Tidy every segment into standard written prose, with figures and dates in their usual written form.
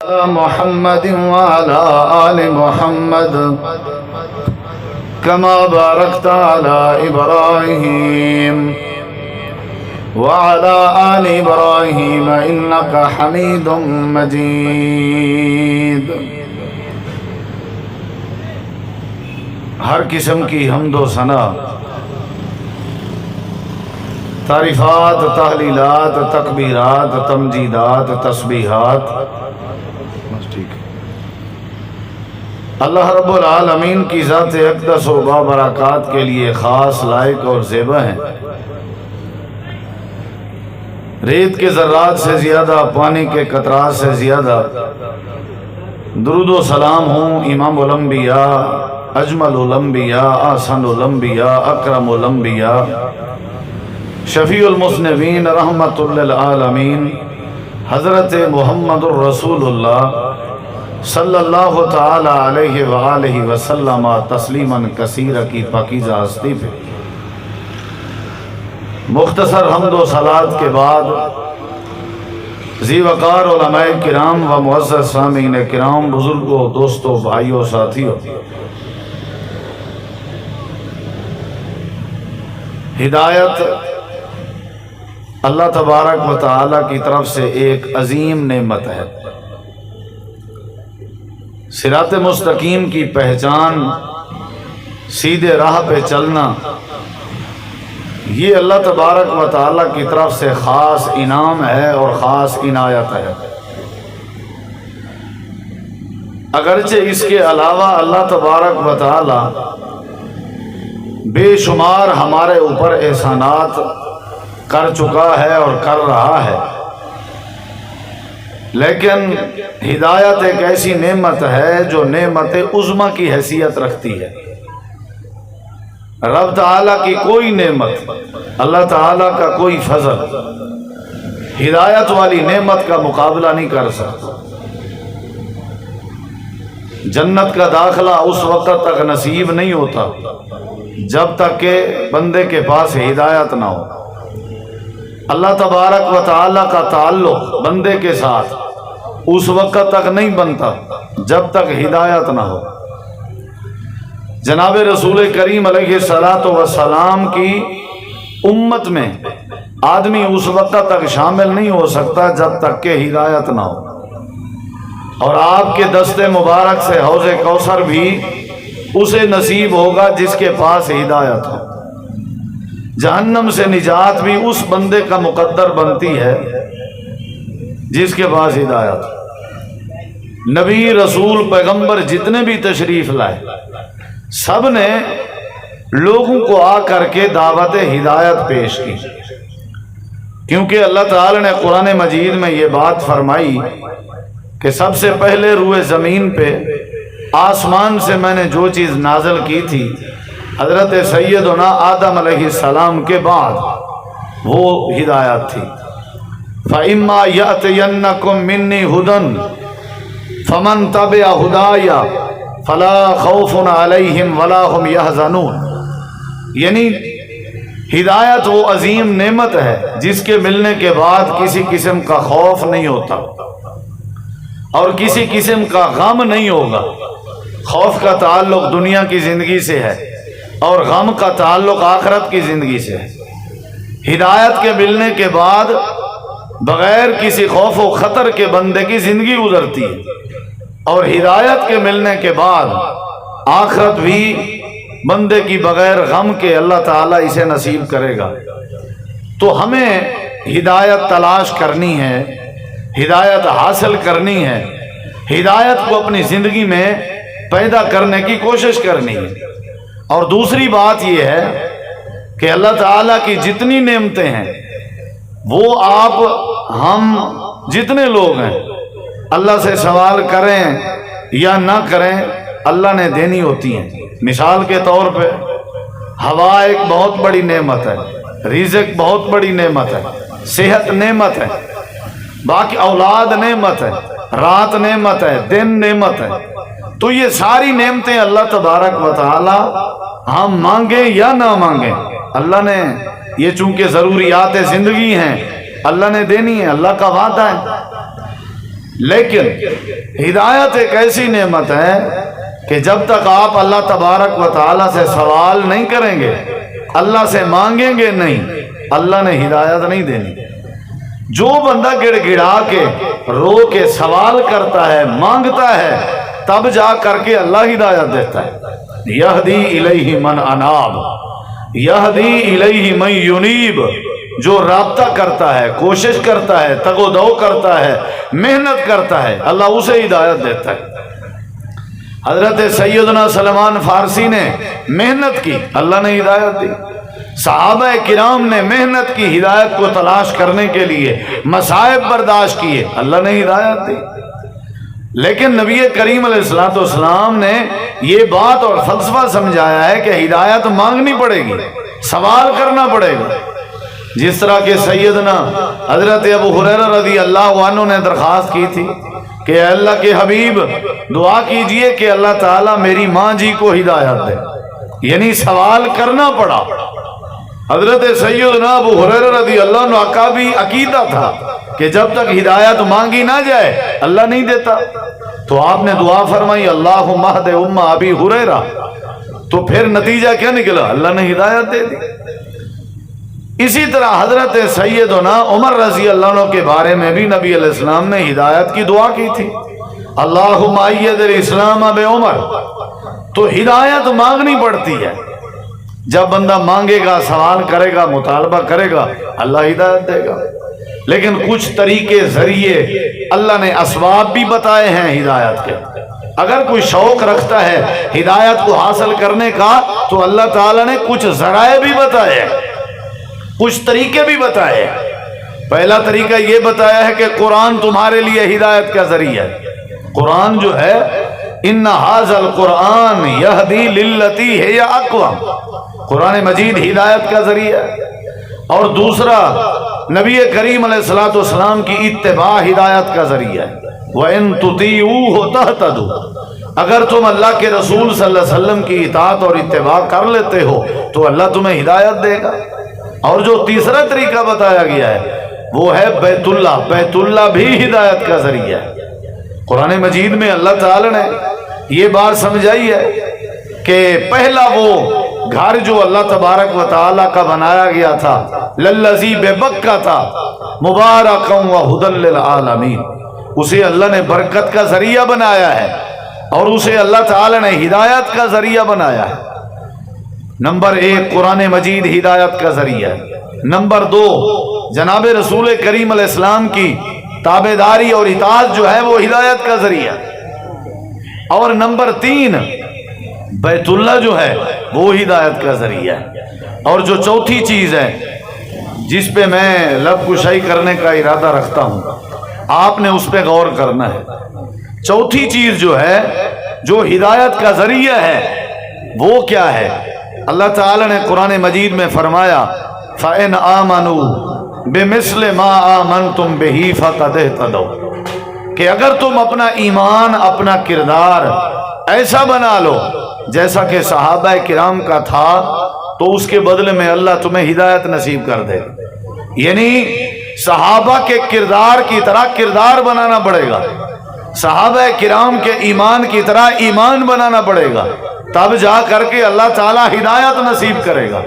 محمد وعلى آل محمد كما باركت على إبراهيم وعلى آل إبراهيم إنك حميد مجيد۔ ہر قسم کی حمد و ثنا، تعریفات، تحلیلات، تکبیرات، تمجیدات، تسبیحات اللہ رب العالمین کی ذات اقدس و بابرکات کے لیے خاص، لائق اور زیبا ہیں۔ ریت کے ذرات سے زیادہ، پانی کے قطرات سے زیادہ درود و سلام ہوں امام الانبیاء، اجمل الانبیاء، احسن الانبیاء، اکرم الانبیاء، شفیع المذنبین، رحمت للعالمین، حضرت محمد الرسول اللہ صلی اللہ تعالی علیہ وآلہ وسلم تسلیما کثیرا کی پاکیزہ ہستی پہ مختصر حمد و صلات کے بعد ذی وقار علماء کرام و معزز سامعین کرام، بزرگوں، دوستوں، بھائیوں، ساتھیوں، ہدایت اللہ تبارک و تعالی کی طرف سے ایک عظیم نعمت ہے۔ صراط مستقیم کی پہچان، سیدھے راہ پہ چلنا، یہ اللہ تبارک و تعالی کی طرف سے خاص انعام ہے اور خاص عنایت ہے۔ اگرچہ اس کے علاوہ اللہ تبارک و تعالی بے شمار ہمارے اوپر احسانات کر چکا ہے اور کر رہا ہے، لیکن ہدایت ایک ایسی نعمت ہے جو نعمت عظمی کی حیثیت رکھتی ہے۔ رب تعالیٰ کی کوئی نعمت، اللہ تعالیٰ کا کوئی فضل ہدایت والی نعمت کا مقابلہ نہیں کر سکتا۔ جنت کا داخلہ اس وقت تک نصیب نہیں ہوتا جب تک کہ بندے کے پاس ہدایت نہ ہو۔ اللہ تبارک و تعالیٰ کا تعلق بندے کے ساتھ اس وقت تک نہیں بنتا جب تک ہدایت نہ ہو۔ جناب رسول کریم علیہ السلام کی امت میں آدمی اس وقت تک شامل نہیں ہو سکتا جب تک کہ ہدایت نہ ہو، اور آپ کے دست مبارک سے حوض کوثر بھی اسے نصیب ہوگا جس کے پاس ہدایت ہو۔ جہنم سے نجات بھی اس بندے کا مقدر بنتی ہے جس کے پاس ہدایت ہو۔ نبی، رسول، پیغمبر جتنے بھی تشریف لائے، سب نے لوگوں کو آ کر کے دعوت ہدایت پیش کی، کیونکہ اللہ تعالی نے قرآن مجید میں یہ بات فرمائی کہ سب سے پہلے روئے زمین پہ آسمان سے میں نے جو چیز نازل کی تھی حضرت سیدنا آدم علیہ السلام کے بعد وہ ہدایت تھی۔ فَإِمَّا يَأْتِيَنَّكُم مِّنِّي هُدًى فَمَن تَبِعَ هُدَايَ فَلَا خَوْفٌ عَلَيْهِمْ وَلَا هُمْ يَحْزَنُونَ، یعنی ہدایت وہ عظیم نعمت ہے جس کے ملنے کے بعد کسی قسم کا خوف نہیں ہوتا اور کسی قسم کا غم نہیں ہوگا۔ خوف کا تعلق دنیا کی زندگی سے ہے اور غم کا تعلق آخرت کی زندگی سے ہے۔ ہدایت کے ملنے کے بعد بغیر کسی خوف و خطر کے بندے کی زندگی گزرتی ہے، اور ہدایت کے ملنے کے بعد آخرت بھی بندے کی بغیر غم کے اللہ تعالیٰ اسے نصیب کرے گا۔ تو ہمیں ہدایت تلاش کرنی ہے، ہدایت حاصل کرنی ہے، ہدایت کو اپنی زندگی میں پیدا کرنے کی کوشش کرنی ہے۔ اور دوسری بات یہ ہے کہ اللہ تعالیٰ کی جتنی نعمتیں ہیں وہ آپ ہم جتنے لوگ ہیں اللہ سے سوال کریں یا نہ کریں اللہ نے دینی ہوتی ہیں۔ مثال کے طور پہ ہوا ایک بہت بڑی نعمت ہے، رزق بہت بڑی نعمت ہے، صحت نعمت ہے، باقی اولاد نعمت ہے، رات نعمت ہے، دن نعمت ہے۔ تو یہ ساری نعمتیں اللہ تبارک و تعالی ہم مانگیں یا نہ مانگیں اللہ نے یہ چونکہ ضروریات زندگی ہیں اللہ نے دینی ہے، اللہ کا وعدہ ہے۔ لیکن ہدایت ایک ایسی نعمت ہے کہ جب تک آپ اللہ تبارک و تعالیٰ سے سوال نہیں کریں گے، اللہ سے مانگیں گے نہیں، اللہ نے ہدایت نہیں دینی۔ جو بندہ گڑ گڑا کے رو کے سوال کرتا ہے، مانگتا ہے، تب جا کر کے اللہ ہدایت دیتا ہے۔ یہدی الیہ من اناب، یہدی الیہ من ینیب، جو رابطہ کرتا ہے، کوشش کرتا ہے، تگ و دو کرتا ہے، محنت کرتا ہے، اللہ اسے ہدایت دیتا ہے۔ حضرت سیدنا سلمان فارسی نے محنت کی، اللہ نے ہدایت دی۔ صحابہ کرام نے محنت کی ہدایت کو تلاش کرنے کے لیے، مصائب برداشت کیے، اللہ نے ہدایت دی۔ لیکن نبی کریم علیہ السلام نے یہ بات اور فلسفہ سمجھایا ہے کہ ہدایت مانگنی پڑے گی، سوال کرنا پڑے گا۔ جس طرح کہ سیدنا حضرت ابو ہریرہ رضی اللہ عنہ نے درخواست کی تھی کہ اے اللہ کے حبیب دعا کیجئے کہ اللہ تعالیٰ میری ماں جی کو ہدایت دے، یعنی سوال کرنا پڑا۔ حضرت سیدنا ابو ہریرہ رضی اللہ عنہ کا بھی عقیدہ تھا کہ جب تک ہدایت مانگی نہ جائے اللہ نہیں دیتا، تو آپ نے دعا فرمائی اللہم اہد ام ابی ہریرہ، تو پھر نتیجہ کیا نکلا؟ اللہ نے ہدایت دے دی۔ اسی طرح حضرت سیدنا عمر رضی اللہ عنہ کے بارے میں بھی نبی علیہ السلام نے ہدایت کی دعا کی تھی، اللہم ایّد الاسلام بعمر۔ تو ہدایت مانگنی پڑتی ہے، جب بندہ مانگے گا، سوال کرے گا، مطالبہ کرے گا، اللہ ہدایت دے گا۔ لیکن کچھ طریقے ذریعے اللہ نے اسباب بھی بتائے ہیں ہدایت کے۔ اگر کوئی شوق رکھتا ہے ہدایت کو حاصل کرنے کا تو اللہ تعالیٰ نے کچھ ذرائع بھی بتائے ہیں، کچھ طریقے بھی بتائے ہیں۔ پہلا طریقہ یہ بتایا ہے کہ قرآن تمہارے لیے ہدایت کا ذریعہ ہے۔ قرآن جو ہے ان ھذا القرآن یہدی للتی ہی اقوم، قرآن مجید ہدایت کا ذریعہ ہے۔ اور دوسرا نبی کریم علیہ السلام کی اتباع ہدایت کا ذریعہ ہے۔ وَإِن تُطِيعُوهُ تَهْتَدُوا، اگر تم اللہ کے رسول صلی اللہ علیہ وسلم کی اطاعت اور اتباع کر لیتے ہو تو اللہ تمہیں ہدایت دے گا۔ اور جو تیسرا طریقہ بتایا گیا ہے وہ ہے بیت اللہ، بیت اللہ بھی ہدایت کا ذریعہ ہے۔ قرآن مجید میں اللہ تعالی نے یہ بات سمجھائی ہے کہ پہلا وہ گھر جو اللہ تبارک و تعالیٰ کا بنایا گیا تھا للذی ببکہ تھا مبارکا وہدی للعالمین، اسے اللہ نے برکت کا ذریعہ بنایا ہے اور اسے اللہ تعالی نے ہدایت کا ذریعہ بنایا ہے۔ نمبر ایک قرآن مجید ہدایت کا ذریعہ ہے۔ نمبر دو جناب رسول کریم علیہ السلام کی تابعداری اور اطاعت جو ہے وہ ہدایت کا ذریعہ ہے۔ اور نمبر تین بیت اللہ جو ہے وہ ہدایت کا ذریعہ ہے۔ اور جو چوتھی چیز ہے جس پہ میں لب کشائی کرنے کا ارادہ رکھتا ہوں، آپ نے اس پہ غور کرنا ہے۔ چوتھی چیز جو ہے جو ہدایت کا ذریعہ ہے وہ کیا ہے؟ اللہ تعالی نے قرآن مجید میں فرمایا فَإِنْ آمَنُوا بِمِثْلِ مَا آمَنْتُمْ بِهِ فَقَدْ اهْتَدَوْا، کہ اگر تم اپنا ایمان، اپنا کردار ایسا بنا لو جیسا کہ صحابہ کرام کا تھا تو اس کے بدلے میں اللہ تمہیں ہدایت نصیب کر دے۔ یعنی صحابہ کے کردار کی طرح کردار بنانا پڑے گا، صحابہ کرام کے ایمان کی طرح ایمان بنانا پڑے گا، تب جا کر کے اللہ تعالیٰ ہدایت نصیب کرے گا۔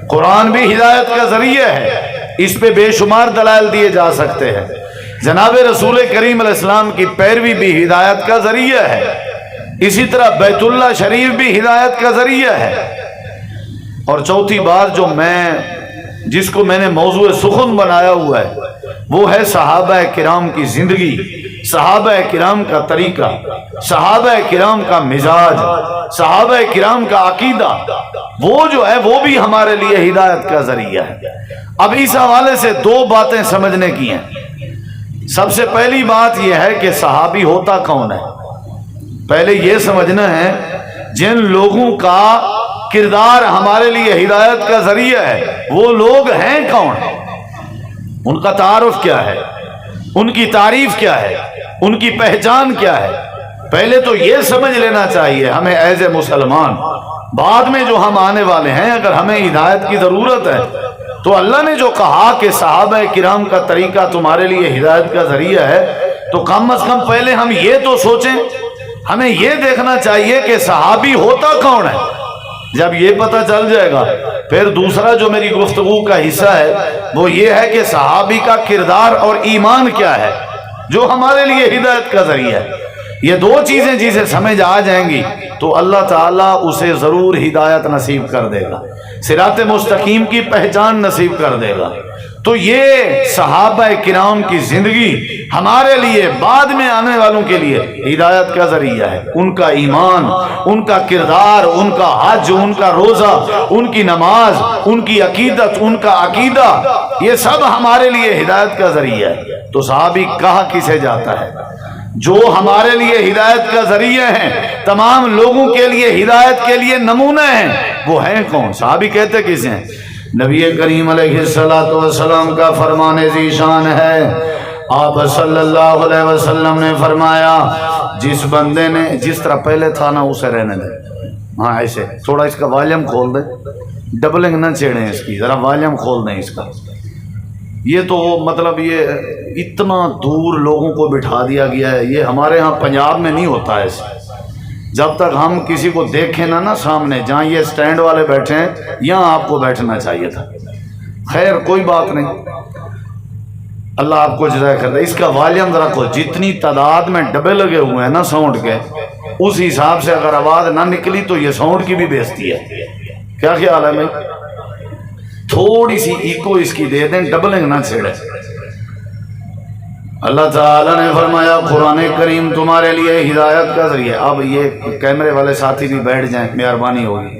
قرآن بھی ہدایت کا ذریعہ ہے، اس پہ بے شمار دلائل دیے جا سکتے ہیں۔ جناب رسول کریم علیہ السلام کی پیروی بھی ہدایت کا ذریعہ ہے۔ اسی طرح بیت اللہ شریف بھی ہدایت کا ذریعہ ہے۔ اور چوتھی بات جو جس کو میں نے موضوع سخن بنایا ہوا ہے وہ ہے صحابہ کرام کی زندگی، صحابہ کرام کا طریقہ، صحابہ کرام کا مزاج، صحابہ کرام کا عقیدہ، وہ جو ہے وہ بھی ہمارے لیے ہدایت کا ذریعہ ہے۔ اب اس حوالے سے دو باتیں سمجھنے کی ہیں۔ سب سے پہلی بات یہ ہے کہ صحابی ہوتا کون ہے؟ پہلے یہ سمجھنا ہے جن لوگوں کا کردار ہمارے لیے ہدایت کا ذریعہ ہے وہ لوگ ہیں کون، ان کا تعارف کیا ہے، ان کی تعریف کیا ہے، ان کی پہچان کیا ہے۔ پہلے تو یہ سمجھ لینا چاہیے ہمیں ایز اے مسلمان، بعد میں جو ہم آنے والے ہیں اگر ہمیں ہدایت کی ضرورت ہے تو اللہ نے جو کہا کہ صحابہ کرام کا طریقہ تمہارے لیے ہدایت کا ذریعہ ہے، تو کم از کم پہلے ہم یہ تو سوچیں، ہمیں یہ دیکھنا چاہیے کہ صحابی ہوتا کون ہے۔ جب یہ پتہ چل جائے گا، پھر دوسرا جو میری گفتگو کا حصہ ہے وہ یہ ہے کہ صحابی کا کردار اور ایمان کیا ہے جو ہمارے لیے ہدایت کا ذریعہ ہے۔ یہ دو چیزیں جسے سمجھ آ جائیں گی تو اللہ تعالیٰ اسے ضرور ہدایت نصیب کر دے گا، صراط مستقیم کی پہچان نصیب کر دے گا۔ تو یہ صحابہ کرام کی زندگی ہمارے لیے، بعد میں آنے والوں کے لیے ہدایت کا ذریعہ ہے۔ ان کا ایمان، ان کا کردار، ان کا حج، ان کا روزہ، ان کی نماز، ان کی عقیدت، ان کا عقیدہ، یہ سب ہمارے لیے ہدایت کا ذریعہ ہے۔ تو صحابی کہا کسے جاتا ہے؟ جو ہمارے لیے ہدایت کا ذریعہ ہیں، تمام لوگوں کے لیے ہدایت کے لیے نمونہ ہیں، وہ ہیں کون؟ صحابی کہتے کسے ہیں؟ نبی کریم علیہ السلام کا فرمان ذی شان ہے۔ آپ صلی اللہ علیہ وسلم نے فرمایا، جس بندے نے، جس طرح پہلے تھا نا اسے رہنے دے، ہاں ایسے تھوڑا اس کا والیوم کھول دیں، ڈبلنگ نہ چھیڑیں اس کی، ذرا والیوم کھول دیں اس کا۔ یہ تو مطلب یہ اتنا دور لوگوں کو بٹھا دیا گیا ہے، یہ ہمارے ہاں پنجاب میں نہیں ہوتا ہے۔ جب تک ہم کسی کو دیکھیں نا سامنے، جہاں یہ سٹینڈ والے بیٹھے ہیں یہاں آپ کو بیٹھنا چاہیے تھا۔ خیر کوئی بات نہیں، اللہ آپ کو جزائے خیر۔ اس کا والیوم ذرا کو، جتنی تعداد میں ڈبے لگے ہوئے ہیں نا ساؤنڈ کے، اس حساب سے اگر آواز نہ نکلی تو یہ ساؤنڈ کی بھی بےزتی ہے۔ کیا خیال ہے بھائی؟ تھوڑی سی ایکو اس کی دے دیں، ڈبلنگ نہ چھیڑے۔ اللہ تعالیٰ نے فرمایا قرآن کریم تمہارے لیے ہدایت کا ذریعہ۔ اب یہ کیمرے والے ساتھی بھی بیٹھ جائیں، مہربانی ہوگی،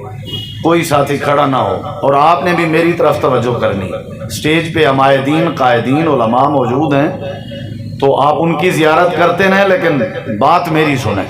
کوئی ساتھی کھڑا نہ ہو، اور آپ نے بھی میری طرف توجہ کرنی۔ اسٹیج پہ ہمارے دین، قائدین، علماء موجود ہیں، تو آپ ان کی زیارت کرتے ہیں لیکن بات میری سنیں۔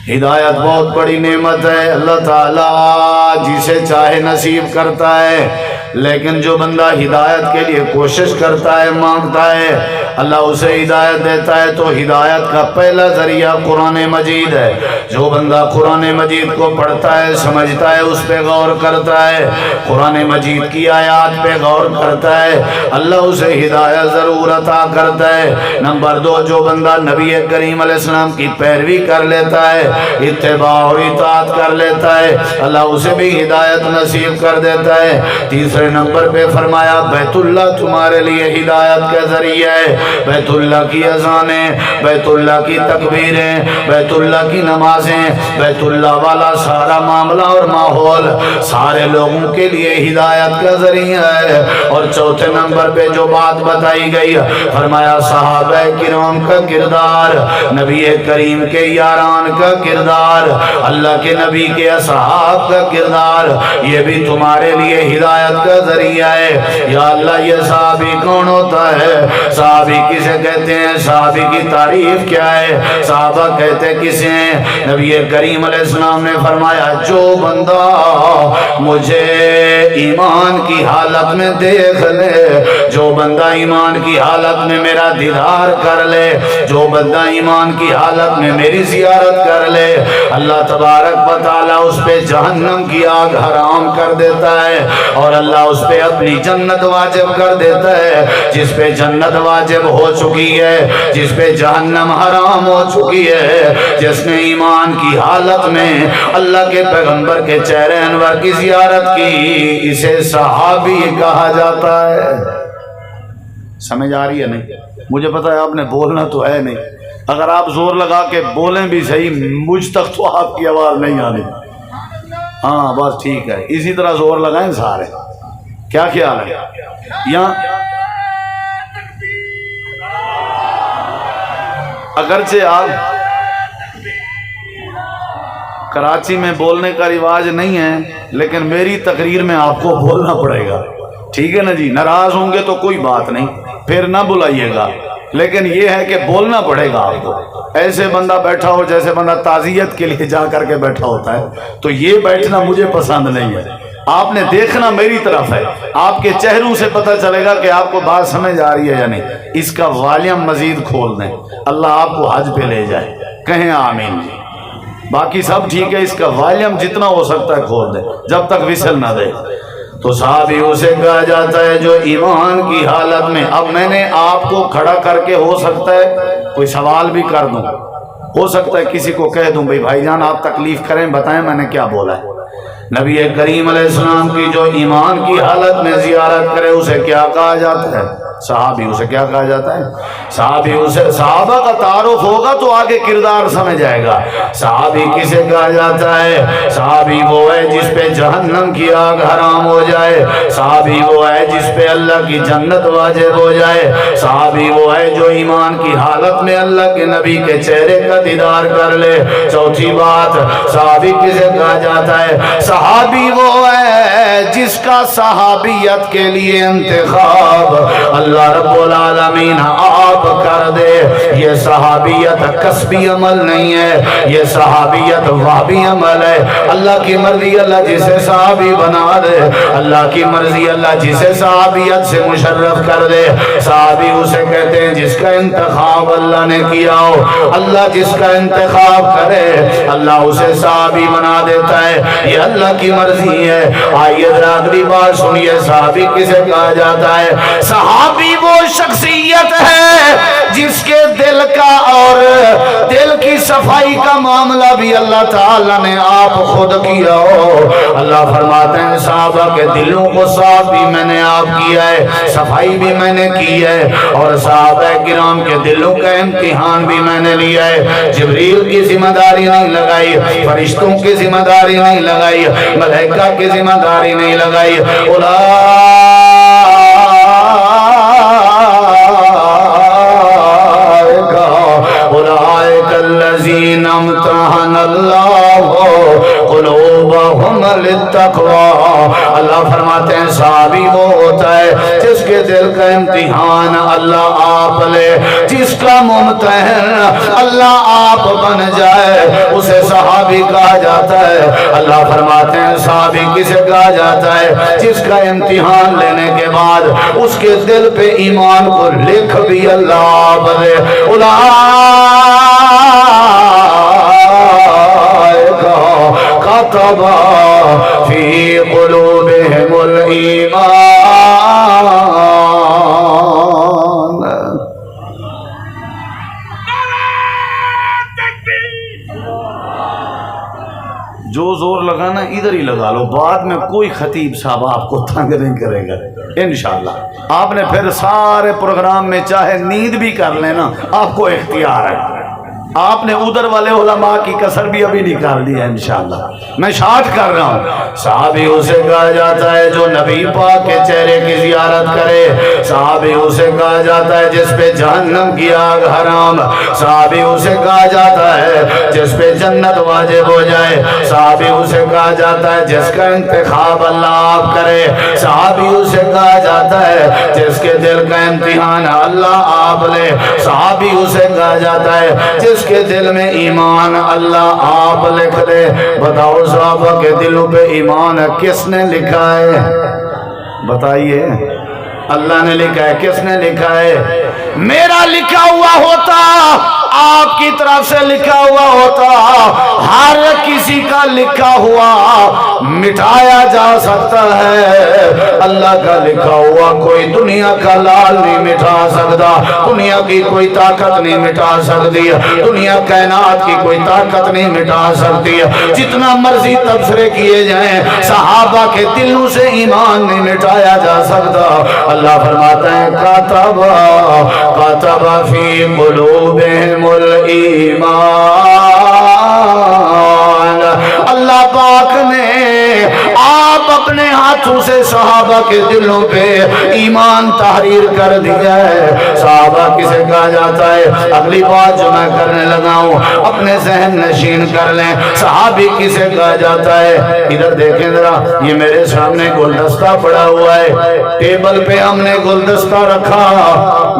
ہدایت بہت بڑی نعمت ہے، اللہ تعالیٰ جسے چاہے نصیب کرتا ہے، لیکن جو بندہ ہدایت کے لیے کوشش کرتا ہے، مانگتا ہے، اللہ اسے ہدایت دیتا ہے۔ تو ہدایت کا پہلا ذریعہ قرآن مجید ہے۔ جو بندہ قرآن مجید کو پڑھتا ہے، سمجھتا ہے، اس پہ غور کرتا ہے، قرآن مجید کی آیات پہ غور کرتا ہے، اللہ اسے ہدایت ضرور عطا کرتا ہے۔ نمبر 2، جو بندہ نبی کریم علیہ السلام کی پیروی کر لیتا ہے، اتباع اور اطاعت کر لیتا ہے، اللہ اسے بھی ہدایت نصیب کر دیتا ہے۔ تیسرے نمبر پہ فرمایا بیت اللہ تمہارے لیے ہدایت کا ذریعہ ہے۔ بیت اللہ کی اذانیں، بیت اللہ کی تکبیریں، بیت اللہ کی نمازیں، بیت اللہ والا سارا معاملہ اور ماحول سارے لوگوں کے لیے ہدایت کا ذریعہ ہے۔ اور چوتھے نمبر پہ جو بات بتائی گئی، فرمایا صحابہ کرام کا کردار، نبی کریم کے یاران کا کردار، اللہ کے نبی کے اصحاب کا کردار، یہ بھی تمہارے لیے ہدایت کا ذریعہ ہے۔ یا اللہ یہ صحابی کون ہوتا ہے؟ صحابی کسے کہتے ہیں؟ صحابی کی تعریف کیا ہے؟ صحابہ کہتے کسے ہیں؟ نبی کریم علیہ السلام نے فرمایا جو بندہ مجھے ایمان کی حالت میں دیکھ لے، جو بندہ ایمان کی حالت میں میرا دیدار کر لے، جو بندہ ایمان کی حالت میں میری زیارت کر لے، اللہ تبارک و تعالیٰ اس پہ جہنم کی آگ حرام کر دیتا ہے، اور اللہ اس پہ اپنی جنت واجب کر دیتا ہے۔ جس پہ جنت واجب ہو چکی ہے، جس پہ جہنم حرام ہو چکی ہے، جس نے ایمان کی حالت میں اللہ کے پیغمبر کے چہرے انور کی زیارت کی، اسے صحابی کہا جاتا ہے۔ سمجھ آ رہی ہے نہیں؟ مجھے پتا ہے آپ نے بولنا تو ہے نہیں، اگر آپ زور لگا کے بولیں بھی صحیح، مجھ تک تو آپ کی آواز نہیں آنی۔ ہاں بس ٹھیک ہے، اسی طرح زور لگائیں سارے۔ کیا خیال ہے؟ یہاں اگرچہ آپ کراچی میں بولنے کا رواج نہیں ہے، لیکن میری تقریر میں آپ کو بولنا پڑے گا، ٹھیک ہے نا جی؟ ناراض ہوں گے تو کوئی بات نہیں، پھر نہ بلائیے گا، لیکن یہ ہے کہ بولنا پڑے گا آپ کو۔ ایسے بندہ بیٹھا ہو جیسے بندہ تعزیت کے لیے جا کر کے بیٹھا ہوتا ہے، تو یہ بیٹھنا مجھے پسند نہیں ہے۔ آپ نے دیکھنا میری طرف ہے، آپ کے چہروں سے پتہ چلے گا کہ آپ کو بات سمجھ آ رہی ہے یا نہیں۔ اس کا والیوم مزید کھول دیں، اللہ آپ کو حج پہ لے جائے، کہیں آمین جی۔ باقی سب ٹھیک ہے، اس کا والیوم جتنا ہو سکتا ہے کھول دیں جب تک وسل نہ دے۔ تو صحابی اسے کہا جاتا ہے جو ایمان کی حالت میں، اب میں نے آپ کو کھڑا کر کے ہو سکتا ہے کوئی سوال بھی کر دوں، ہو سکتا ہے کسی کو کہہ دوں بھائی جان آپ تکلیف کریں، بتائیں میں نے کیا بولا ہے۔ نبی کریم علیہ السلام کی جو ایمان کی حالت میں زیارت کرے اسے کیا کہا جاتا ہے؟ صحابی اسے کیا کہا جاتا ہے؟ صحابی اسے، صحابہ کا تعارف ہوگا تو آگے کردار سمجھ آئے گا۔ صحابی کسے کہا جاتا ہے؟ صحابی وہ ہے جس پہ جہنم کی آگ حرام ہو جائے، صحابی وہ ہے جس پہ اللہ کی جنت واجب ہو جائے، صحابی وہ ہے جو ایمان کی حالت میں اللہ کے نبی کے چہرے کا دیدار کر لے۔ چوتھی بات، صحابی کسے کہا جاتا ہے؟ صحابی وہ ہے جس کا صحابیت کے لیے انتخاب اللہ رب العالمین آپ کر دے۔ یہ صحابیت کسبی عمل نہیں ہے، یہ صحابیت وہابی عمل ہے۔ اللہ کی مرضی اللہ جسے صحابی بنا دے، اللہ کی مرضی اللہ جسے صحابیت سے مشرف کر دے۔ صحابی اسے کہتے ہیں جس کا انتخاب اللہ نے کیا ہو، اللہ جس کا انتخاب کرے اللہ اسے صحابی بنا دیتا ہے، یہ اللہ کی مرضی ہے۔ آئیے ذرا اگلی بات سنیے، صحابی کسے کہا جاتا ہے؟ صحابی وہ شخصیت ہے جس کے دل کا اور دل کی صفائی کا معاملہ بھی اللہ تعالیٰ نے آپ خود کیا ہو۔ اللہ فرماتے ہیں صحابہ کے دلوں کو صاف بھی میں نے آپ کیا ہے، صفائی بھی میں نے کی ہے، اور صحابہ کرام کے دلوں کا امتحان بھی میں نے لیا ہے۔ جبریل کی ذمہ داری نہیں لگائی، فرشتوں کی ذمہ داری نہیں لگائی، ملائکہ کی ذمہ داری نہیں لگائی۔ اولئک الذین امتحن اللہ قلوبہم للتقوی۔ اللہ فرماتے ہیں صحابی وہ ہوتا ہے جس کے دل کا امتحان اللہ آپ لے، جس کا ممتحن اللہ آپ بن جائے اسے صحابی کہا جاتا ہے۔ اللہ فرماتے ہیں صحابی کسے کہا جاتا ہے؟ جس کا امتحان لینے کے بعد اس کے دل پہ ایمان کو لکھ بھی اللہ آپ لے۔ كتب في قلوبهم الإيمان۔ جو زور لگانا ادھر ہی لگا لو، بعد میں کوئی خطیب صاحب آپ کو تنگ نہیں کرے گا انشاءاللہ۔ آپ نے پھر سارے پروگرام میں چاہے نیند بھی کر لینا، آپ کو اختیار ہے۔ آپ نے ادھر والے علماء کی کسر بھی ابھی نکال دی ہے انشاءاللہ۔ میں شارٹ کر رہا ہوں۔ صحابی اسے کہا جاتا ہے جو نبی پاک کے چہرے کی زیارت کرے، صحابی اسے کہا جاتا ہے جس پہ جہنم کی آگ حرام، صحابی اسے کہا جاتا ہے جس پہ جنت واجب ہو جائے، صحابی اسے کہا جاتا ہے جس کا انتخاب اللہ آپ کرے، صحابی اسے کہا جاتا ہے جس کے دل کا امتحان اللہ آپ لے، صحابی اسے کہا جاتا ہے جس کے دل میں ایمان اللہ آپ لکھ دے۔ بتاؤ صحابہ کے دلوں پہ ایمان کس نے لکھا ہے؟ بتائیے، اللہ نے لکھا ہے؟ کس نے لکھا ہے؟ میرا لکھا ہوا ہوتا، آپ کی طرف سے لکھا ہوا ہوتا، ہر کسی کا لکھا ہوا مٹایا جا سکتا ہے، اللہ کا لکھا ہوا کوئی دنیا کا لال نہیں مٹا سکتا، دنیا کی کوئی طاقت نہیں مٹا سکتی، دنیا کائنات کی کوئی طاقت نہیں مٹا سکتی، جتنا مرضی تبصرے کیے جائیں صحابہ کے دلوں سے ایمان نہیں مٹایا جا سکتا۔ اللہ فرماتا ہے کتب فی قلوبہم الایمان۔ اللہ پاک نے آپ اپنے ہاتھوں سے صحابہ کے دلوں پہ ایمان تحریر کر دیا ہے۔ صحابہ کسے کہا جاتا ہے؟ اگلی بات جو میں کرنے لگا ہوں اپنے ذہن نشین کر لیں، صحابی کسے کہا جاتا ہے؟ ادھر دیکھیں ذرا، یہ میرے سامنے گلدستہ پڑا ہوا ہے، ٹیبل پہ ہم نے گلدستہ رکھا،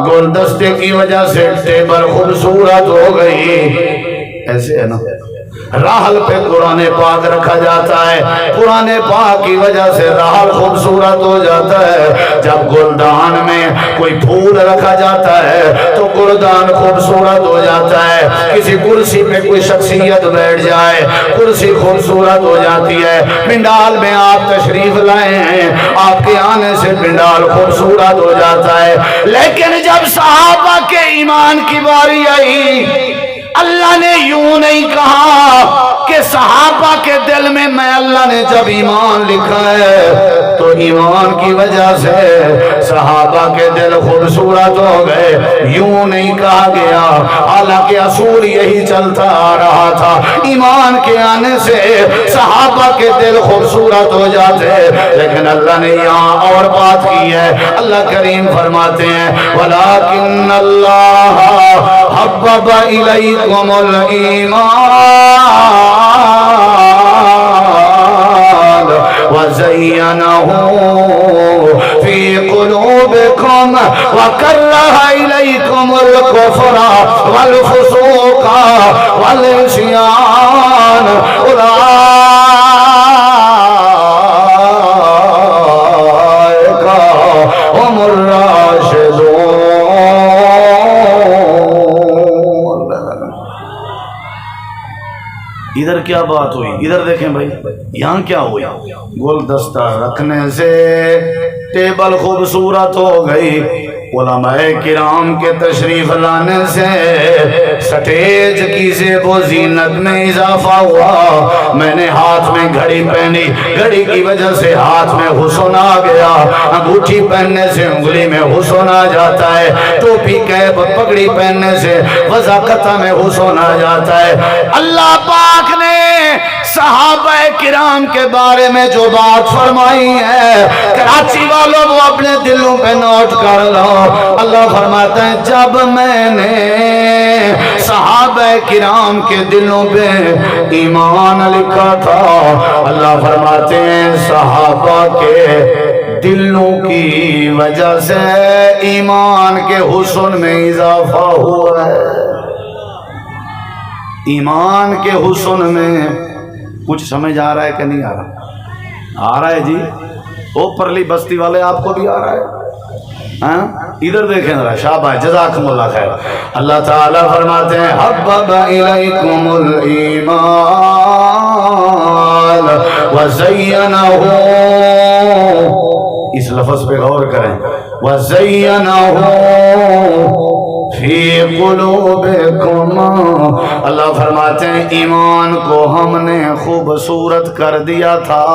گلدستے کی وجہ سے ٹیبل خوبصورت ہو گئی، ایسے ہے نا؟ راحل پہ قرآن پاک رکھا جاتا ہے، قرآن پاک کی وجہ سے راحل خوبصورت ہو جاتا ہے۔ جب گلدان میں کوئی پھول رکھا جاتا ہے تو گلدان خوبصورت ہو جاتا ہے۔ کسی کرسی پہ کوئی شخصیت بیٹھ جائے، کرسی خوبصورت ہو جاتی ہے۔ پنڈال میں آپ تشریف لائے ہیں، آپ کے آنے سے پنڈال خوبصورت ہو جاتا ہے۔ لیکن جب صحابہ کے ایمان کی باری آئی، اللہ نے یوں نہیں کہا کہ صحابہ کے دل میں اللہ نے جب ایمان لکھا ہے تو ایمان کی وجہ سے صحابہ کے دل خوبصورت ہو گئے، یوں نہیں کہا گیا۔ حالانکہ اصول یہی چلتا آ رہا تھا، ایمان کے آنے سے صحابہ کے دل خوبصورت ہو جاتے، لیکن اللہ نے یہاں اور بات کی ہے۔ اللہ کریم فرماتے ہیں وَلَٰكِنَّ اللَّهَ حَبَّبَ إِلَيْكُمُ الْإِيمَانَ وَزَيَّنَهُ فِي قُلُوبِكُمْ وَكَرَّهَ إِلَيْكُمُ الْكُفْرَ وَالْفُسُوقَ وَالْعِصْيَانَ أُولَٰئِكَ هُمُ الرَّاشِدُونَ۔ ادھر کیا بات ہوئی؟ ادھر دیکھیں بھائی، یہاں کیا ہوئی؟ گلدستہ رکھنے سے ٹیبل خوبصورت ہو گئی، علماء کرام کے تشریف لانے سے سٹیج کی زیب و زینت میں اضافہ ہوا۔ میں نے ہاتھ میں گھڑی پہنی، گھڑی کی وجہ سے ہاتھ میں حسن آ گیا، انگوٹھی پہننے سے انگلی میں حسن آ جاتا ہے، ٹوپی کیپ پگڑی پہننے سے وضاقت میں حسن آ جاتا ہے۔ اللہ پاک نے صحابہ کرام کے بارے میں جو بات فرمائی ہے، کراچی والوں وہ اپنے دلوں پہ نوٹ کر لو۔ اللہ فرماتا ہے جب میں نے صحابہ کرام کے دلوں پہ ایمان لکھا تھا، اللہ فرماتے ہیں صحابہ کے دلوں کی وجہ سے ایمان کے حسن میں اضافہ ہوا ہے۔ ایمان کے حسن میں کچھ سمجھ آ رہا ہے کہ نہیں آ رہا؟ آ رہا ہے جی؟ اوپرلی بستی والے آپ کو بھی آ رہا ہے؟ ہاں ادھر دیکھیں ذرا، شاباش، جزاکم اللہ خیر۔ اللہ تعالیٰ فرماتے ہیں حبب الیکم الایمان وزینہ، اس لفظ پہ غور کریں، وزینہ فی قلوبکم، اللہ فرماتے ہیں ایمان کو ہم نے خوبصورت کر دیا تھا۔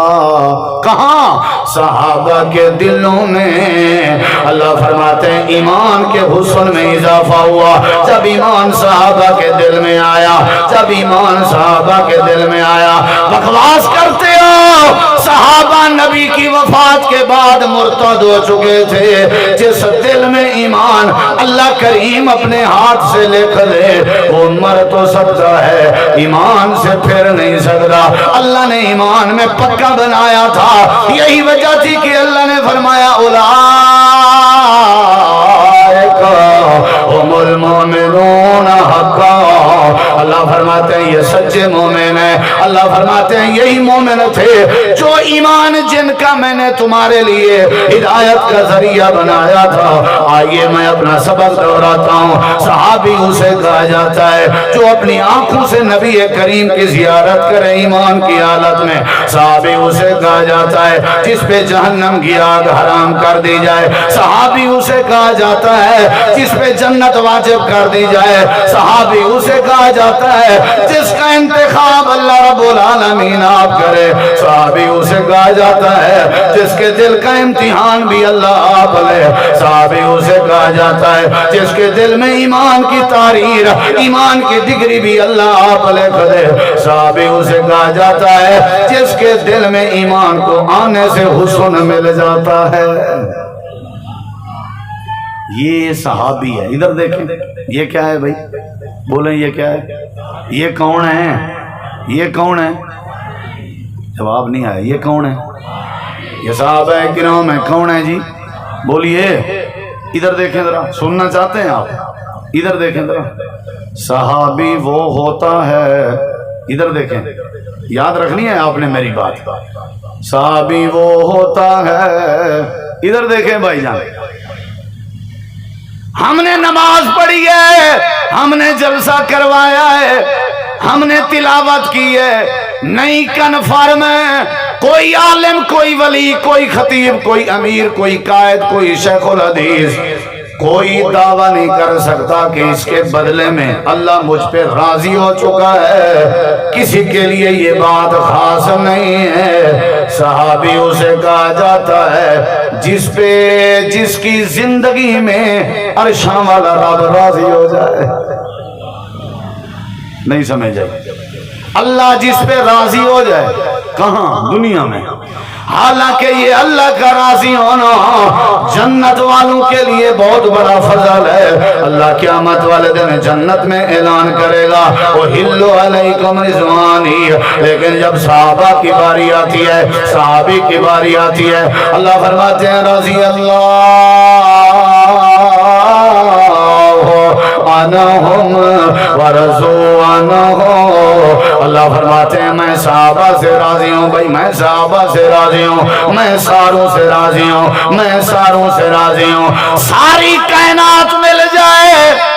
کہاں؟ صحابہ کے دلوں میں۔ اللہ فرماتے ہیں ایمان کے حسن میں اضافہ ہوا جب ایمان صحابہ کے دل میں آیا، جب ایمان صحابہ کے دل میں آیا۔ بکواس کرتے ہو، صحابہ نبی کی وفات کے بعد مرتد ہو چکے تھے۔ جس دل میں ایمان اللہ کریم اپنے ہاتھ سے لکھ دے وہ مر تو سکتا ہے، ایمان سے پھر نہیں سکتا۔ اللہ نے ایمان میں پکا بنایا تھا، یہی وجہ تھی کہ اللہ نے فرمایا اولئک هم المؤمنون حقا، اللہ فرماتے ہیں یہ سچے مومن ہیں۔ اللہ فرماتے ہیں یہی مومن تھے جو ایمان جن کا میں نے تمہارے لیے ہدایت کا ذریعہ بنایا تھا۔ آئیے میں اپنا سبق دہراتا ہوں۔ صحابی اسے کہا جاتا ہے جو اپنی آنکھوں سے نبی کریم کی زیارت کرے ایمان کی حالت میں۔ صحابی اسے کہا جاتا ہے جس پہ جہنم کی آگ حرام کر دی جائے۔ صحابی اسے کہا جاتا ہے جس پہ جنت واجب کر دی جائے۔ صحابی اسے کہا جاتا ہے جس کا انتخاب اللہ رب العالمین آپ کرے۔ صحابی اسے کہا جاتا ہے جس کے دل کا امتحان بھی اللہ آپ لے۔ صحابی اسے کہا جاتا ہے جس کے دل میں ایمان کی تحریر، ایمان کی ڈگری بھی اللہ آپ لکھ دے۔ صحابی اسے کہا جاتا ہے جس کے دل میں ایمان کو آنے سے حسن مل جاتا ہے۔ یہ صحابی ہے۔ ادھر دیکھیں یہ کیا ہے بھائی؟ بولیں یہ کیا ہے؟ یہ کون ہے؟ یہ کون ہے؟ جواب نہیں آیا۔ یہ کون ہے؟ یہ صحابہ کرام ہے۔ کون ہے جی؟ بولیے۔ ادھر دیکھیں ذرا، سننا چاہتے ہیں آپ؟ ادھر دیکھیں ذرا، صحابی وہ ہوتا ہے ادھر دیکھیں، یاد رکھنی ہے آپ نے میری بات. صحابی وہ ہوتا ہے، ادھر دیکھیں بھائی جان، ہم نے نماز پڑھی ہے، ہم نے جلسہ کروایا ہے، ہم نے تلاوت کی ہے، نہیں کنفرم ہے. کوئی عالم، کوئی ولی، کوئی خطیب، کوئی امیر، کوئی قائد، کوئی شیخ الحدیث کوئی دعویٰ نہیں کر سکتا کہ اس کے بدلے میں اللہ مجھ پہ راضی ہو چکا ہے. کسی کے لیے یہ بات خاص نہیں ہے. صحابی اسے کہا جاتا ہے جس کی زندگی میں عرشاں والا رب راضی ہو جائے. نہیں سمجھ آئی؟ اللہ جس پہ راضی ہو جائے. کہاں؟ دنیا میں. حالانکہ یہ اللہ کا راضی ہونا جنت والوں کے لیے بہت بڑا فضل ہے. اللہ قیامت والے دن جنت میں اعلان کرے گا احل علیکم رضوانی. لیکن جب صحابہ کی باری آتی ہے، صحابی کی باری آتی ہے، اللہ فرماتے ہیں رضی اللہ عنہم ورضوا عنہ. اللہ فرماتے ہیں میں صحابہ سے راضی ہوں. بھائی میں صحابہ سے راضی ہوں، میں ساروں سے راضی ہوں، میں ساروں سے راضی ہوں. ساری کائنات مل جائے،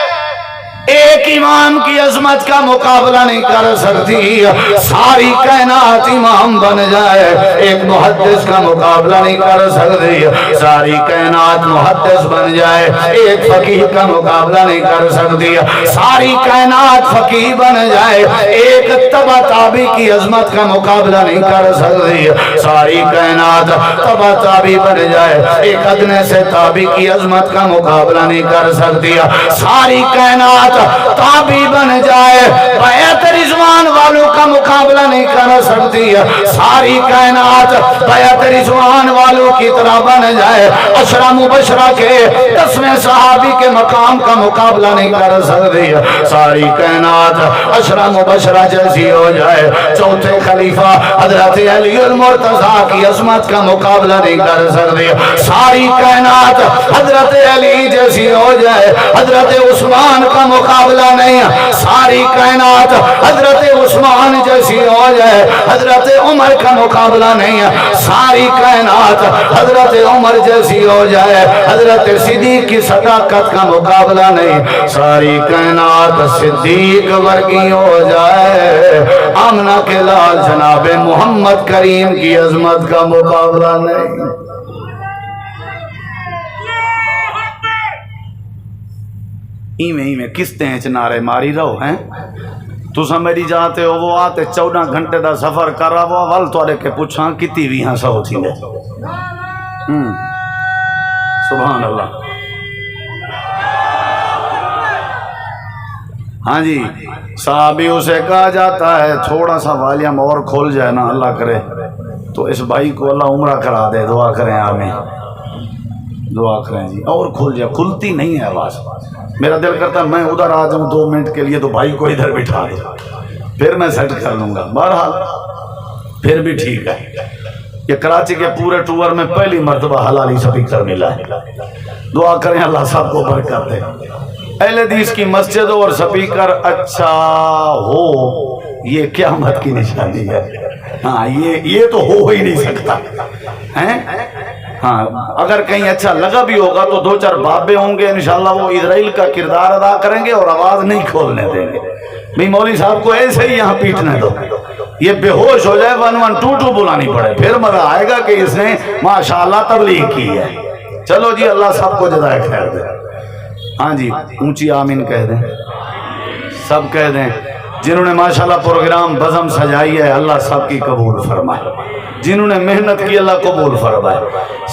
ایک امام کی عظمت کا مقابلہ نہیں کر سکتی. ساری کائنات امام بن جائے، ایک محدث کا مقابلہ نہیں کر سکتی. ساری کائنات محدث بن جائے، ایک فقیہ کا مقابلہ نہیں کر سکتی. ساری کائنات فقیہ بن جائے، ایک تبع تابعی کی عظمت کا مقابلہ نہیں کر سکتی. ساری کائنات تبع تابعی بن جائے، ایک ادنے سے تابعی کی عظمت کا مقابلہ نہیں کر سکتی. ساری کائنات تابعی بن جائے، بیعت رضوان والوں کا مقابلہ نہیں کر سکتی. ساری کائنات بیعت رضوان والوں کی طرح بن جائے، عشرہ مبشرہ کے 10ویں صحابی کے مقام کا مقابلہ نہیں کر سکتی. ساری کائنات عشرہ مبشرہ جیسی ہو جائے، چوتھے خلیفہ حضرت علی المرتضیٰ کی عظمت کا مقابلہ نہیں کر سکتی. ساری کائنات حضرت علی جیسی ہو جائے، حضرت عثمان کا مقابلہ نہیں. ساری کائنات حضرت عثمان جیسی ہو جائے، حضرت عمر کا مقابلہ نہیں. ساری کائنات حضرت عمر جیسی ہو جائے، حضرت صدیق کی صداقت کا مقابلہ نہیں. ساری کائنات صدیق ورگی ہو جائے، آمنہ کے لال جناب محمد کریم کی عظمت کا مقابلہ نہیں. ایویں قسطیں چنارے ماری رہو ہیں. تسا میری جاتے ہو وہ آتے 14 گھنٹے دا سفر کر رہا وہ ول توڑے کے پوچھاں کتی بھی ہاں سو تھی نے. سبحان اللہ. ہاں جی، صحابی اسے کہا جاتا ہے تھوڑا سا والیوم اور کھول جائے نا اللہ کرے تو اس بھائی کو اللہ عمرہ کرا دے. دعا کریں آمین، دعا کریں جی. اور کھل جائے، کھلتی نہیں ہے آواز. میرا دل کرتا ہے میں ادھر آ جاؤں 2 منٹ کے لیے تو بھائی کو ادھر بٹھا دو، پھر میں سیٹ کر لوں گا. بہرحال پھر بھی ٹھیک ہے. یہ کراچی کے پورے ٹور میں پہلی مرتبہ حلالی سپیکر ملا ہے. دعا کریں اللہ صاحب کو برکت دے. اہل حدیث کی مسجد اور سپیکر اچھا ہو یہ قیامت کی نشانی ہے. ہاں یہ تو ہو ہی نہیں سکتا ہیں. ہاں اگر کہیں اچھا لگا بھی ہوگا تو 2-4 بابے ہوں گے انشاءاللہ وہ اسرائیل کا کردار ادا کریں گے اور آواز نہیں کھولنے دیں گے. بھئی مولوی صاحب کو ایسے ہی یہاں پیٹنے دو، یہ بے ہوش ہو جائے 112 بلانی پڑے، پھر مزہ آئے گا کہ اس نے ماشاءاللہ تبلیغ کی ہے. چلو جی اللہ سب کو جزائے خیر دے. ہاں جی اونچی آمین کہہ دیں، سب کہہ دیں. جنہوں نے ماشاءاللہ پروگرام بزم سجائی ہے اللہ سب کی قبول فرمائے، جنہوں نے محنت کی اللہ قبول فرمائے.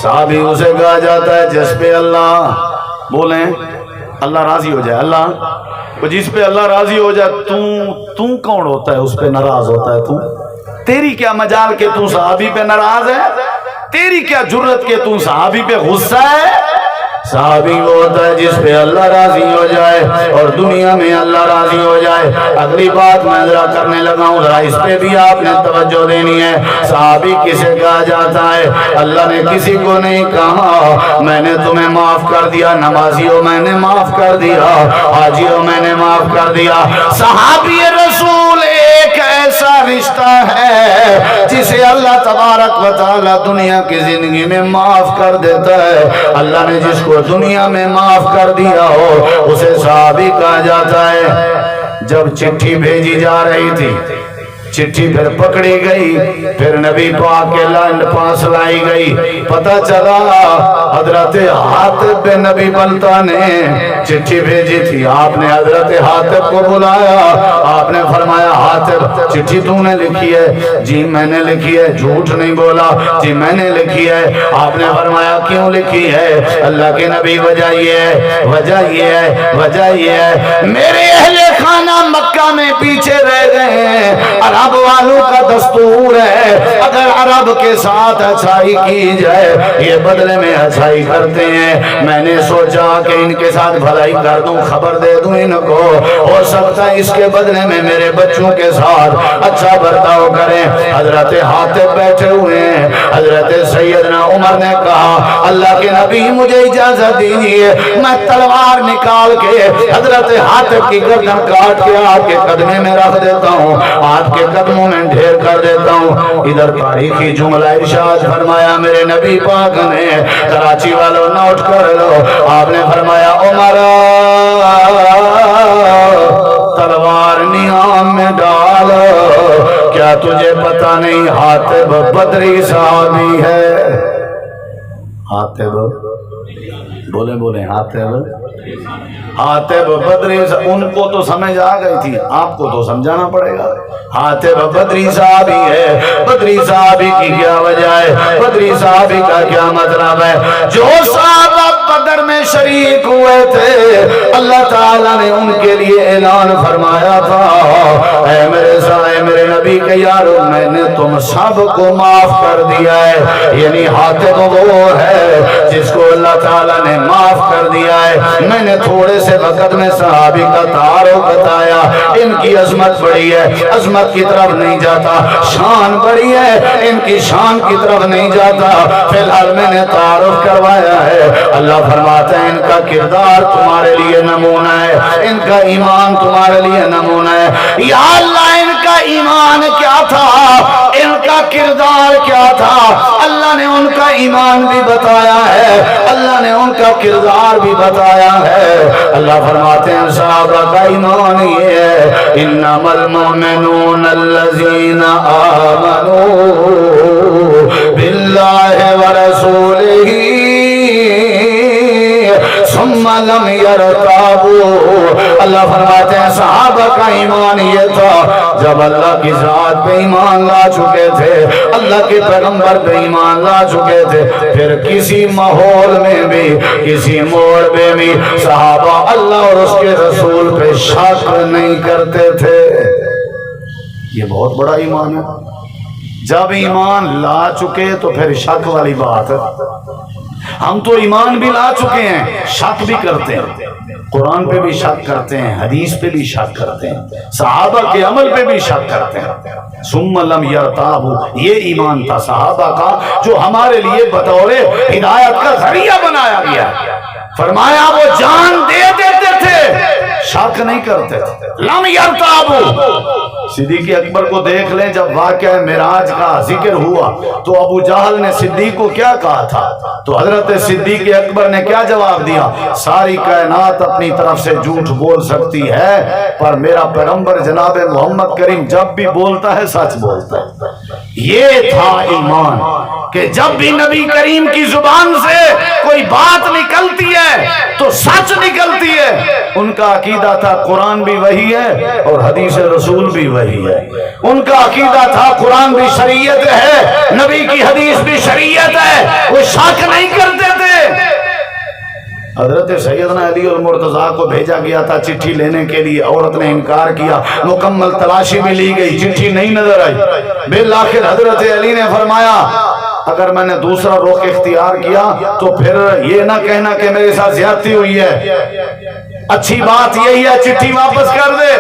صحابی اسے کہا جاتا ہے جس پہ اللہ بولیں اللہ راضی ہو جائے. اللہ جس پہ اللہ راضی ہو جائے تو کون ہوتا ہے اس پہ ناراض ہوتا ہے؟ تیری کیا مجال کہ تو صحابی پہ ناراض ہے؟ تیری کیا جرت کہ تو صحابی پہ غصہ ہے؟ صحابی وہ ہوتا ہے جس پہ اللہ راضی ہو جائے اور دنیا میں اللہ راضی ہو جائے. اگلی بات میں ذرا کرنے لگا ہوں، ذرا اس پہ بھی آپ نے توجہ دینی ہے. صحابی کسے کہا جاتا ہے؟ اللہ نے کسی کو نہیں کہا میں نے تمہیں معاف کر دیا، نمازیوں میں نے معاف کر دیا، حاجیوں میں نے معاف کر دیا. صحابی رسول ایک ایسا رشتہ ہے جسے اللہ تبارک و تعالی دنیا کی زندگی میں معاف کر دیتا ہے. اللہ نے جس کو دنیا میں معاف کر دیا ہو اسے صحابی کہا جاتا ہے. جب چٹھی بھیجی جا رہی تھی, چٹھی پھر پکڑی گئی, پھر نبی پاک کے پاس لائی گئی. پتہ چلا حضرت حاتب بن نبی بلتا نے چٹھی بھیجی تھی. آپ نے حضرت حاتب کو بلایا, آپ نے فرمایا حاتب چٹھی تو نے لکھی ہے؟ جی میں نے لکھی ہے. جھوٹ نہیں بولا. جی میں نے لکھی ہے. آپ نے فرمایا کیوں لکھی ہے؟ اللہ کے نبی وجہ یہ ہے, وجہ یہ ہے, وجہ یہ ہے میرے اہل خانہ مکہ میں پیچھے رہ گئے ہیں. عرب والوں کا دستور ہے اگر عرب کے ساتھ اچھائی کی جائے یہ بدلے میں اچھائی کرتے ہیں. میں نے سوچا کہ ان کے ساتھ بھلائی کر دوں, خبر دے دوں ان کو, ہو سکتا ہے اس کے بدلے میں میرے بچوں کے ساتھ اچھا برتاؤ کریں. حضرت حاتب بیٹھے ہوئے ہیں. حضرت سیدنا عمر نے کہا اللہ کے نبی مجھے اجازت دیجیے میں تلوار نکال کے حضرت حاتب کی گردن کاٹ کے آپ کے قدمے میں رکھ دیتا ہوں, آپ کے قدموں میں ڈھیر کر دیتا ہوں. ادھر تاریخی جملہ ارشاد فرمایا میرے نبی پاک نے, کراچی والوں نوٹ کر لو, آپ نے فرمایا عمر تلوار نیام میں ڈال, کیا تجھے پتہ نہیں حاتب بدری صحابی ہے؟ حاتب بولے بولے حاتب بدری, ان کو تو سمجھ آ گئی تھی, آپ کو تو سمجھانا پڑے گا. حاتب بدری صحابی ہے. بدری صحابی کی کیا وجہ ہے؟ بدری صحابی کا کیا مطلب ہے؟ جو صحابہ بدر میں شریک ہوئے تھے اللہ تعالیٰ نے ان کے لیے اعلان فرمایا تھا اے میرے سائے میرے نبی کے یارو میں نے تم سب کو معاف کر دیا ہے. یعنی حاتب وہ ہے جس کو اللہ تعالیٰ نے معاف کر دیا ہے. میں نے تھوڑے سے وقت میں صحابی کا تعارف بتایا. ان کی عظمت بڑی ہے, عظمت کی طرف نہیں جاتا. شان بڑی ہے, ان کی شان کی طرف نہیں جاتا. فی الحال میں نے تعارف کروایا ہے. اللہ فرماتے ہیں ان کا کردار تمہارے لیے نمونہ ہے, ان کا ایمان تمہارے لیے نمونہ ہے. یا اللہ ان کا ایمان کیا تھا, ان کا کردار کیا تھا, اللہ نے ان کا ایمان بھی بتایا ہے, اللہ نے ان کا کردار بھی بتایا ہے. اللہ فرماتے ہیں صحابہ کا ایمان یہ ہے انما المؤمنون الذین آمنوا باللہ ورسولہ ثم لم يرتابوا. اللہ فرماتے ہیں صحابہ کا ایمان یہ تھا جب اللہ کی ذات پہ ایمان لا چکے تھے, اللہ کے پیغمبر پہ ایمان لا چکے تھے, پھر کسی ماحول میں بھی کسی موڑ پہ بھی صحابہ اللہ اور اس کے رسول پہ شک نہیں کرتے تھے. یہ بہت بڑا ایمان ہے. جب ایمان لا چکے تو پھر شک والی بات ہے. ہم تو ایمان بھی لا چکے ہیں, شک بھی کرتے ہیں, قرآن پہ بھی شک کرتے ہیں, حدیث پہ بھی شک کرتے ہیں, صحابہ کے عمل پہ بھی شک کرتے ہیں. ثم لم یرتابوا, یہ ایمان تھا صحابہ کا جو ہمارے لیے بطور ہدایت کا ذریعہ بنایا گیا. فرمایا وہ جان دے دیتے تھے, شک نہیں کرتے تھے. لم یرتابوا. صدیق اکبر کو دیکھ لیں, جب واقعہ معراج کا ذکر ہوا تو ابو جہل نے صدیق کو کیا کہا تھا, تو حضرت صدیق اکبر نے کیا جواب دیا؟ ساری کائنات اپنی طرف سے جھوٹ بول سکتی ہے پر میرا پیغمبر جناب محمد کریم جب بھی بولتا ہے سچ بولتا ہے. یہ تھا ایمان کہ جب بھی نبی کریم کی زبان سے کوئی بات نکلتی ہے تو سچ نکلتی ہے. ان کا عقیدہ تھا قرآن بھی وہی ہے اور حدیث رسول بھی وہی ہے. ان کا عقیدہ تھا قرآن بھی شریعت ہے, نبی کی حدیث بھی شریعت ہے, وہ شک نہیں کرتے تھے. حضرت سیدنا علی المرتضیٰ کو بھیجا گیا تھا چٹھی لینے کے لیے, عورت نے انکار کیا, مکمل تلاشی بھی لی گئی, چٹھی نہیں نظر آئی. بالآخر حضرت علی نے فرمایا اگر میں نے دوسرا رخ اختیار کیا تو پھر یہ نہ کہنا کہ میرے ساتھ زیادتی ہوئی ہے, اچھی بات یہی ہے چٹھی واپس کر دے.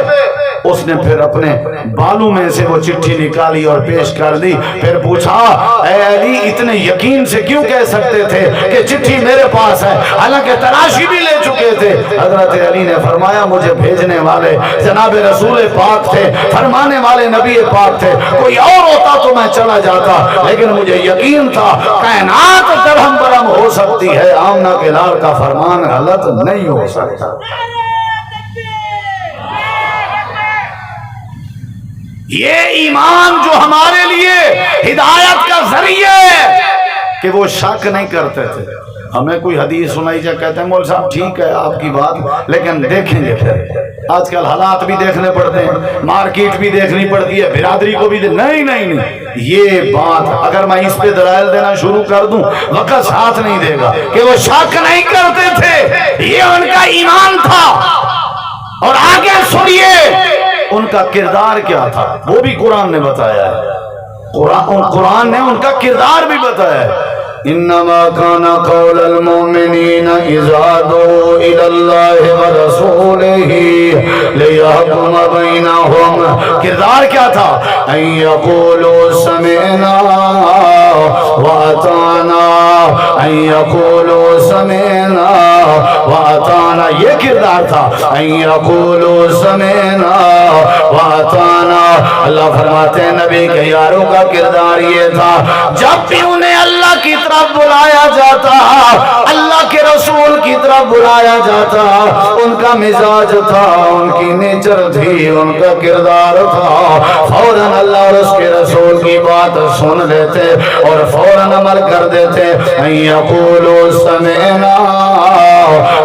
اس نے پھر اپنے بالوں میں سے وہ چٹھی نکالی اور پیش کر دی. پھر پوچھا اے علی اتنے یقین سے کیوں کہہ سکتے تھے کہ چٹھی میرے پاس ہے حالانکہ تراشی بھی لے چکے تھے؟ حضرت علی نے فرمایا مجھے بھیجنے والے جناب رسول پاک تھے, فرمانے والے نبی پاک تھے, کوئی اور ہوتا تو میں چلا جاتا, لیکن مجھے یقین تھا کائنات درہم برہم ہو سکتی ہے, آمنہ کے لال کا فرمان غلط نہیں ہو سکتا. یہ ایمان جو ہمارے لیے ہدایت کا ذریعہ ہے کہ وہ شک نہیں کرتے تھے. ہمیں کوئی حدیث سنائی جا کہتے ہیں مول صاحب ٹھیک ہے آپ کی بات, لیکن دیکھیں گے پھر آج کل حالات بھی دیکھنے پڑتے ہیں, مارکیٹ بھی دیکھنی پڑتی ہے, برادری کو بھی نہیں. یہ بات اگر میں اس پہ دلائل دینا شروع کر دوں وقت ساتھ نہیں دے گا کہ وہ شک نہیں کرتے تھے, یہ ان کا ایمان تھا. اور آگے سنیے ان کا کردار کیا تھا, وہ بھی قرآن نے بتایا ہے. قرآن نے ان کا کردار بھی بتایا ہے. انما كان قول المؤمنين اذا دعوا الى الله ورسوله ليحكم بينهم. کردار کیا تھا؟ ان يقولوا سمعنا واطعنا, ان يقولوا سمعنا واطعنا, یہ کردار تھا. ان يقولوا سمعنا واطعنا. اللہ فرماتے ہیں نبی کے یاروں کا کردار یہ تھا جب بھی انہیں اللہ کی طرف بلایا جاتا, اللہ کے رسول کی طرف بلایا جاتا, ان کا مزاج تھا, ان کی نیچر تھی, ان کا کردار تھا, فوراً اللہ اور اس کے رسول کی بات سن لیتے اور فوراً عمل کر دیتے. ان یقولوا سمعنا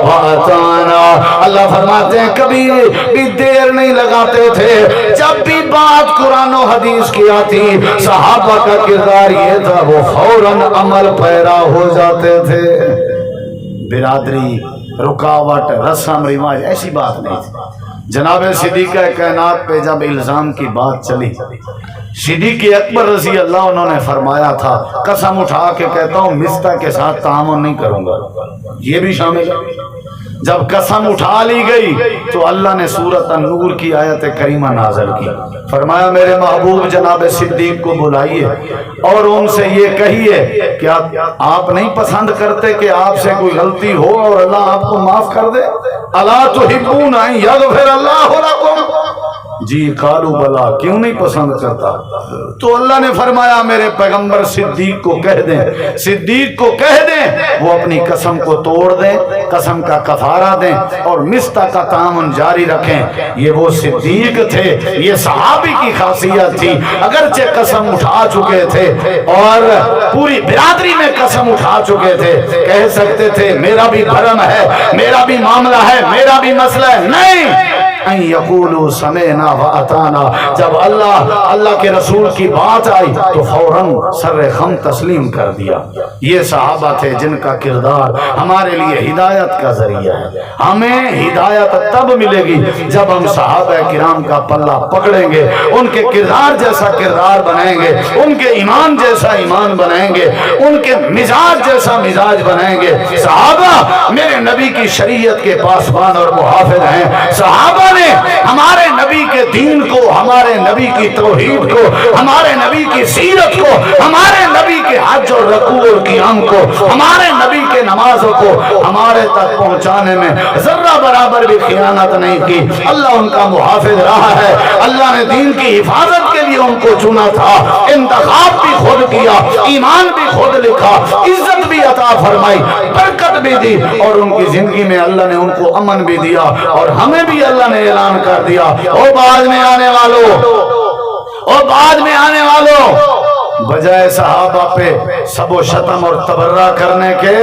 واطعنا. اللہ فرماتے ہیں کبھی بھی دیر نہیں لگاتے تھے, جب بھی بات قرآن و حدیث کی آتی صحابہ کا کردار یہ تھا وہ فوراً عمل پیرا ہو جاتے تھے. برادری, رکاوٹ, رسم رواج ایسی بات نہیں تھی. جناب صدیقہ کائنات پہ جب الزام کی بات چلی, صدیق اکبر رضی اللہ انہوں نے فرمایا تھا قسم اٹھا کے کہتا ہوں مستہ کے ساتھ تعامل نہیں کروں گا, یہ بھی شامل ہے. جب قسم اٹھا لی گئی تو اللہ نے سورۃ النور کی آیت کریمہ نازل کی. فرمایا میرے محبوب جناب صدیق کو بلائیے اور ان سے یہ کہیے کہ آپ نہیں پسند کرتے کہ آپ سے کوئی غلطی ہو اور اللہ آپ کو معاف کر دے؟ الا تحبون ان یغفر اللہ لکم. جی قالوا بلا, کیوں نہیں پسند کرتا؟ تو اللہ نے فرمایا میرے پیغمبر صدیق کو کہہ دیں, صدیق کو کہہ دیں وہ اپنی قسم کو توڑ دیں, قسم کا کفارہ دیں اور مستہ کا تعامل جاری رکھیں. یہ وہ صدیق تھے, یہ صحابی کی خاصیت تھی. اگرچہ قسم اٹھا چکے تھے اور پوری برادری میں قسم اٹھا چکے تھے, کہہ سکتے تھے میرا بھی بھرم ہے, میرا بھی معاملہ ہے, میرا بھی مسئلہ ہے. نہیں, ان یقولوا سمعنا واطعنا. جب اللہ کے رسول کی بات آئی تو فوراً سر خم تسلیم کر دیا. یہ صحابہ تھے جن کا کردار ہمارے لیے ہدایت کا ذریعہ ہے. ہمیں ہدایت تب ملے گی جب ہم صحابہ کرام کا پلہ پکڑیں گے, ان کے کردار جیسا کردار بنائیں گے, ان کے ایمان جیسا ایمان بنائیں گے, ان کے مزاج جیسا مزاج بنائیں گے. صحابہ میرے نبی کی شریعت کے پاسبان اور محافظ ہیں. صحابہ نے ہمارے نبی کے دین کو, ہمارے نبی کی توحید کو, ہمارے نبی کی سیرت کو, ہمارے نبی کے حج اور رکوع اور قیام کو, ہمارے نبی کے نمازوں کو ہمارے تک پہنچانے میں ذرہ برابر بھی خیانت نہیں کی. اللہ ان کا محافظ رہا ہے. اللہ نے دین کی حفاظت کے لیے ان کو چنا تھا. انتخاب بھی خود کیا, ایمان بھی خود لکھا, عزت بھی عطا فرمائی, برکت بھی دی اور ان کی زندگی میں اللہ نے ان کو امن بھی دیا اور ہمیں بھی اللہ نے اعلان کر دیا او بعد میں آنے والوں, او بعد میں آنے والوں, بجائے صحابہ پہ سب و شتم اور تبرہ کرنے کے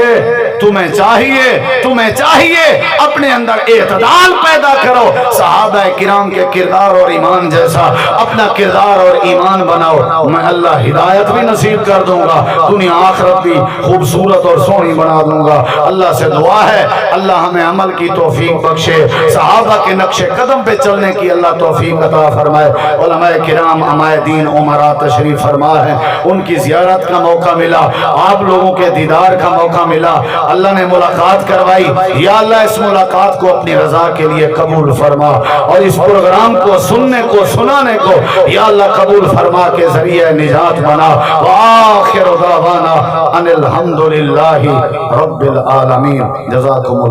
تمہیں چاہیے اپنے اندر اعتدال پیدا کرو. صحابہ کرام کے کردار اور ایمان جیسا اپنا کردار اور ایمان بناؤ. میں اللہ ہدایت بھی نصیب کر دوں گا, دنیا آخرت بھی خوبصورت اور سونی بنا دوں گا. اللہ سے دعا ہے اللہ ہمیں عمل کی توفیق بخشے, صحابہ کے نقش قدم پہ چلنے کی اللہ توفیق عطا فرمائے. علماء کرام امائے دین عمرہ تشریف فرما ہے, ان کی زیارت کا موقع ملا, آپ لوگوں کے دیدار کا موقع ملا. اللہ نے ملاقات کروائی، یا اللہ اس ملاقات کو اپنی رضا کے لیے قبول فرما، اور اس پروگرام کو سننے کو سنانے کو یا اللہ قبول فرما کے ذریعہ نجات بنا۔ وآخر دعوانا ان الحمدللہ رب العالمین۔ جزاکم اللہ۔